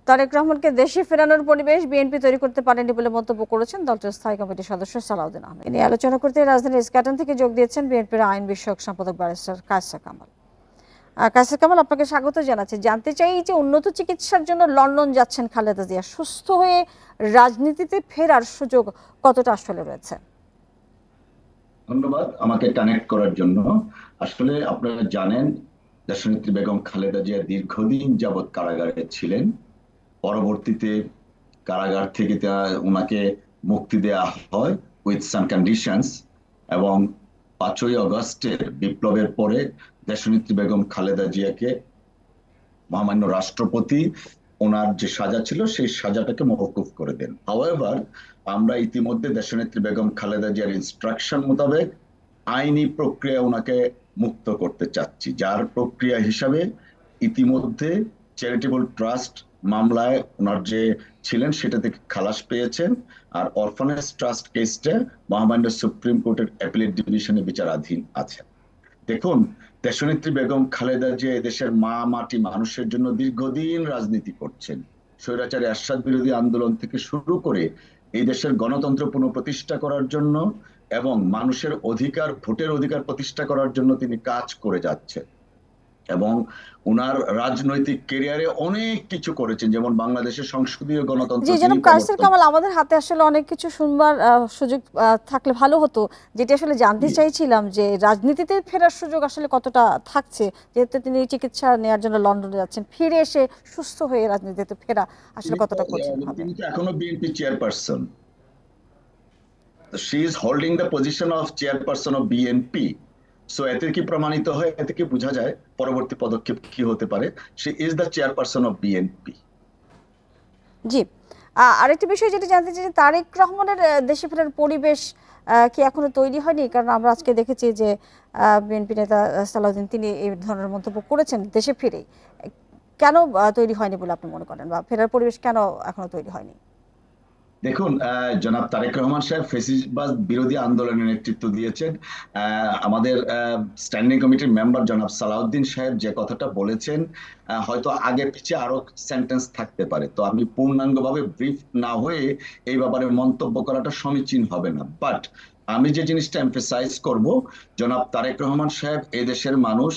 তারেক রহমানকে দেশে ফেরানোর পরিবেশ বিএনপি তৈরি করতে পারেনি বলে মন্তব্য করেছেন দলটির স্থায়ী কমিটির সদস্য সালাউদ্দিন আহমেদ। নিয়ে আলোচনা করতে রাজধানীর ইস্কাটন থেকে যোগ দিয়েছেন বিএনপির আইন বিষয়ক সম্পাদক ব্যারিস্টার কায়সার কামাল। কায়সার কামাল, আপনাকে স্বাগত জানাচ্ছি। জানতে চাই যে উন্নত চিকিৎসার জন্য লন্ডন যাচ্ছেন খালেদা জিয়া, সুস্থ হয়ে রাজনীতিতে ফেরার সুযোগ কতটা আসলে রয়েছে? ধন্যবাদ আমাকে কানেক্ট করার জন্য। আসলে আপনারা জানেন দেশনেত্রী বেগম খালেদা জিয়া দীর্ঘদিন যাবৎ কারাগারে ছিলেন। পরবর্তীতে কারাগার থেকে ওনাকে মুক্তি দেওয়া হয় উইথ সাম কন্ডিশনস, এবং 5ই আগস্টের বিপ্লবের পরে দেশনেত্রী বেগম খালেদা জিয়াকে মহামান্য রাষ্ট্রপতি ওনার যে সাজা ছিল সেই সাজাটাকে মওকুফ করে দেন। হাওয়েভার, আমরা ইতিমধ্যে দেশনেত্রী বেগম খালেদা জিয়ার ইনস্ট্রাকশন মোতাবেক আইনি প্রক্রিয়া ওনাকে মুক্ত করতে চাচ্ছি, যার প্রক্রিয়া হিসাবে ইতিমধ্যে চ্যারিটেবল ট্রাস্ট মামলায় ওনার যে ছিলেন সেটা থেকে খালাস পেয়েছেন, আর অরফানেজ ট্রাস্ট কেসটা মহামান্য সুপ্রিম কোর্টের অ্যাপিলেট ডিভিশনে বিচারাধীন আছে। দেখুন, দেশনেত্রী বেগম খালেদা জিয়া এদেশের মা মাটি মানুষের জন্য দীর্ঘদিন রাজনীতি করছেন। স্বৈরাচারী এরশাদ বিরোধী আন্দোলন থেকে শুরু করে এই দেশের গণতন্ত্র পুনঃপ্রতিষ্ঠা করার জন্য এবং মানুষের অধিকার, ভোটের অধিকার প্রতিষ্ঠা করার জন্য তিনি কাজ করে যাচ্ছেন, এবং উনার রাজনৈতিক ক্যারিয়ারে অনেক কিছু করেছেন, যেমন বাংলাদেশের সংসদীয় গণতন্ত্র। জি জনাব কায়সার কামাল, আমাদের হাতে আসলে অনেক কিছু শুনবার সুযোগ থাকলে ভালো হতো। যেটি আসলে জানতে চাইছিলাম যে রাজনীতিতে ফেরার সুযোগ আসলে কতটা থাকছে, যেহেতু তিনি চিকিৎসা নেওয়ার জন্য লন্ডনে যাচ্ছেন, ফিরে এসে সুস্থ হয়ে রাজনীতিতে ফেরা আসলে কতটা কঠিন হবে? তিনি তো এখনো BNP chairperson, she is holding the position of chairperson of BNP. So এতে কি প্রমাণিত হয়, এতে কি বোঝা যায় পরবর্তী পদক্ষেপ কি হতে পারে? She is the chairperson of BNP. জি, আরেকটি বিষয় যেটা জানতে চাই, তারেক রহমানের দেশে ফেরার পরিবেশ কি এখনো তৈরি হয়নি? কারণ আমরা আজকে দেখেছি যে বিএনপি নেতা সালাউদ্দিন তিনি এই ধরনের মন্তব্য করেছেন দেশে ফিরেই। কেন তৈরি হয়নি বলে আপনি মনে করেন, বা ফেরার পরিবেশ কেন এখনো তৈরি হয়নি? দেখুন, জনাব তারেক রহমান সাহেব ফ্যাসিবাদ বিরোধী আন্দোলনের নেতৃত্ব দিয়েছেন। আমাদের স্ট্যান্ডিং কমিটির মেম্বার জনাব সালাউদ্দিন সাহেব যে কথাটা বলেছেন, হয়তো আগে পিছিয়ে আরো সেন্টেন্স থাকতে পারে, তো আমি পূর্ণাঙ্গভাবে ব্রিফ না হয়ে এই ব্যাপারে মন্তব্য করাটা সমীচীন হবে না। বাট আমি যে জিনিসটা এমফেসাইজ করব, জনাব তারেক রহমান সাহেব এদেশের মানুষ,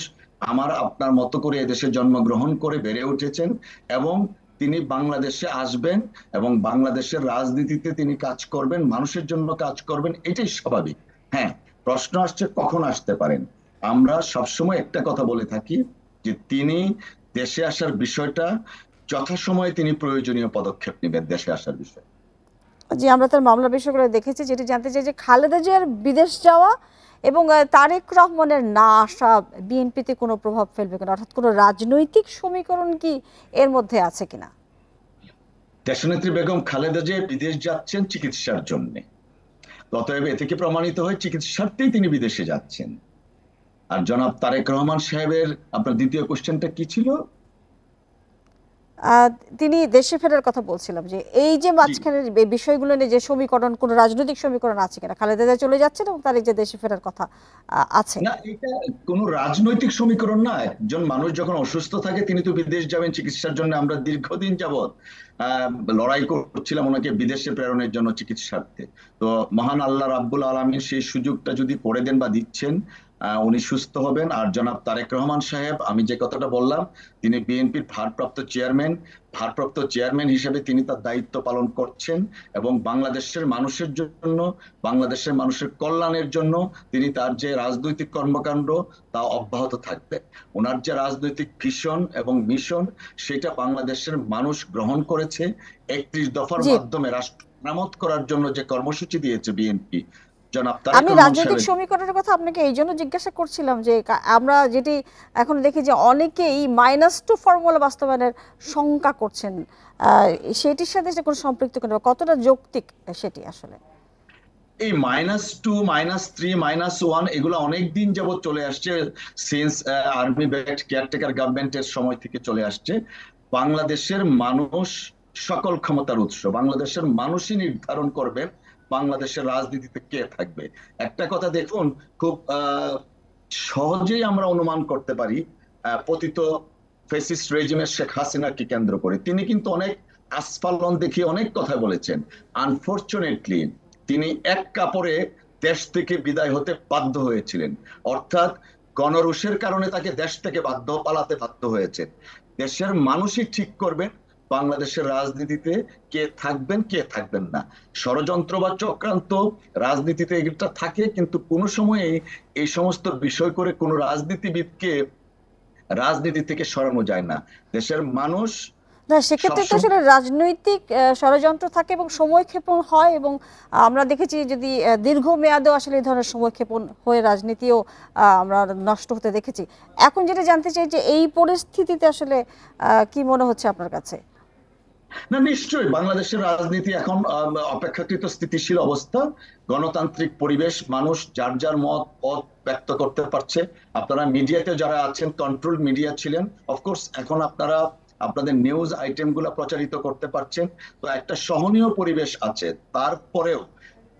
আমার আপনার মতো করে এদেশে জন্মগ্রহণ করে বেড়ে উঠেছেন, এবং তিনি বাংলাদেশে আসবেন এবং বাংলাদেশের রাজনীতিতে তিনি কাজ করবেন, মানুষের জন্য কাজ করবেন, এটাই স্বাভাবিক। হ্যাঁ, প্রশ্ন আসছে কখন আসতে পারেন। আমরা সবসময় একটা কথা বলে থাকি যে তিনি দেশে আসার বিষয়টা যথাসময়ে তিনি প্রয়োজনীয় পদক্ষেপ নেবেন দেশে আসার বিষয়ে। জি, আমরা তার মামলা বিষয়গুলো দেখেছি। যেটি জানতে চাই যে খালেদা জিয়ার বিদেশ যাওয়া এবং তারেক রহমানের না আসা বিএনপিতে কোনো প্রভাব ফেলবে কিনা, অর্থাৎ কোনো রাজনৈতিক সমীকরণ কি এর মধ্যে আছে কিনা? দেশনেত্রী বেগম খালেদা জিয়া বিদেশ যাচ্ছেন চিকিৎসার জন্য, অতএব এ থেকে প্রমাণিত হয় চিকিৎসার্থেই তিনি বিদেশে যাচ্ছেন। আর জনাব তারেক রহমান সাহেবের, আপনার দ্বিতীয় কোশ্চেনটা কি ছিল? তিনি দেশে ফেরার কথা বলছিলাম, যে এই যে মাঝখানের বিষয়গুলো নিয়ে যে সমীকরণ, কোন রাজনৈতিক সমীকরণ আছে কিনা, খালেদা জিয়া চলে যাচ্ছেন এবং তার এই যে দেশে ফেরার কথা আছে। না, এটা কোনো রাজনৈতিক সমীকরণ না। একজন মানুষ যখন অসুস্থ থাকে তিনি তো বিদেশ যাবেন চিকিৎসার জন্য। আমরা দীর্ঘদিন যাবৎ লড়াই করছিলাম ওনাকে বিদেশে প্রেরণের জন্য চিকিৎসার্থে। তো মহান আল্লাহ রাব্বুল আলামিন সেই সুযোগটা যদি করে দেন বা দিচ্ছেন, উনি সুস্থ হবেন। আর জনাব তারেক রহমান সাহেব, আমি যে কথাটা বললাম, তিনি বিএনপির ভারপ্রাপ্ত চেয়ারম্যান হিসেবে তিনি তার দায়িত্ব পালন করছেন, এবং বাংলাদেশের মানুষের জন্য, বাংলাদেশের মানুষের কল্যাণের জন্য তিনি তার যে রাজনৈতিক কর্মকাণ্ড তা অব্যাহত থাকবে। ওনার যে রাজনৈতিক ভিশন এবং মিশন, সেটা বাংলাদেশের মানুষ গ্রহণ করেছে। 31 দফার মাধ্যমে রাষ্ট্র মেরামত করার জন্য যে কর্মসূচি দিয়েছে বিএনপি, আমি রাজনৈতিক সমীকরণের কথা আপনাকে এই জন্য জিজ্ঞাসা করছিলাম যে আমরা যেটি এখন দেখি যে অনেকেই -2 ফর্মুলা বাস্তবায়নের শঙ্কা করছেন, সেটির সাথে কোনো সম্পৃক্ত কতটা যৌক্তিক সেটি আসলে? এই -2, -3, -1 এগুলো অনেকদিন যাবত চলে আসছে, সিন্স আর্মি ব্যাকড কেয়ারটেকার গভর্নমেন্টের সময় থেকে চলে আসছে। বাংলাদেশের মানুষ সকল ক্ষমতার উৎস, বাংলাদেশের মানুষই নির্ধারণ করবেন বাংলাদেশের রাজনীতিতে কে থাকবে। একটা কথা দেখুন, খুব সহজেই আমরা অনুমান করতে পারি, পতিত ফ্যাসিস্ট রেজিমের শেখ হাসিনাকে কেন্দ্র করে তিনি কিন্তু অনেক আস্ফালন দেখিয়ে অনেক কথা বলেছেন। আনফরচুনেটলি তিনি এক কাপড়ে দেশ থেকে বিদায় হতে বাধ্য হয়েছিলেন, অর্থাৎ গণরোষের কারণে তাকে দেশ থেকে পালাতে বাধ্য হয়েছে। দেশের মানুষই ঠিক করবেন বাংলাদেশের রাজনীতিতে কে থাকবেন কে থাকবেন না। ষড়যন্ত্র বা চক্রান্ত রাজনীতিতে এটা থাকে, কিন্তু কোনো সময়ে এই সমস্ত বিষয় করে কোনো রাজনীতিবিদকে রাজনীতি থেকে সরানো যায় না। দেশের মানুষ না, সেক্ষেত্রে তো আসলে রাজনৈতিক ষড়যন্ত্র থাকে এবং সময়ক্ষেপণ হয়, এবং আমরা দেখেছি যদি দীর্ঘমেয়াদেও আসলে এই ধরনের সময়ক্ষেপণ হয়ে রাজনীতিও আমরা নষ্ট হতে দেখেছি। এখন যেটা জানতে চাই যে এই পরিস্থিতিতে আসলে কি মনে হচ্ছে আপনার কাছে? না, নিশ্চয়ই বাংলাদেশের রাজনীতি এখন অপেক্ষাকৃত স্থিতিশীল অবস্থা, গণতান্ত্রিক পরিবেশ, মানুষ যার যার মত ব্যক্ত করতে পারছে। আপনারা মিডিয়াতে যারা আছেন, কন্ট্রোল মিডিয়া ছিলেন, অফকোর্স এখন আপনারা আপনাদের নিউজ আইটেম গুলা প্রচারিত করতে পারছেন। তো একটা সহনীয় পরিবেশ আছে। তারপরেও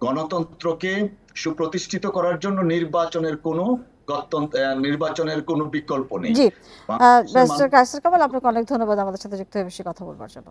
গণতন্ত্রকে সুপ্রতিষ্ঠিত করার জন্য নির্বাচনের কোনো বিকল্প নেই। জি, ব্যারিস্টার কায়সার কামাল, আপনাকে অনেক ধন্যবাদ আমাদের সাথে যুক্ত হয়ে বেশি কথা বলবার জন্য।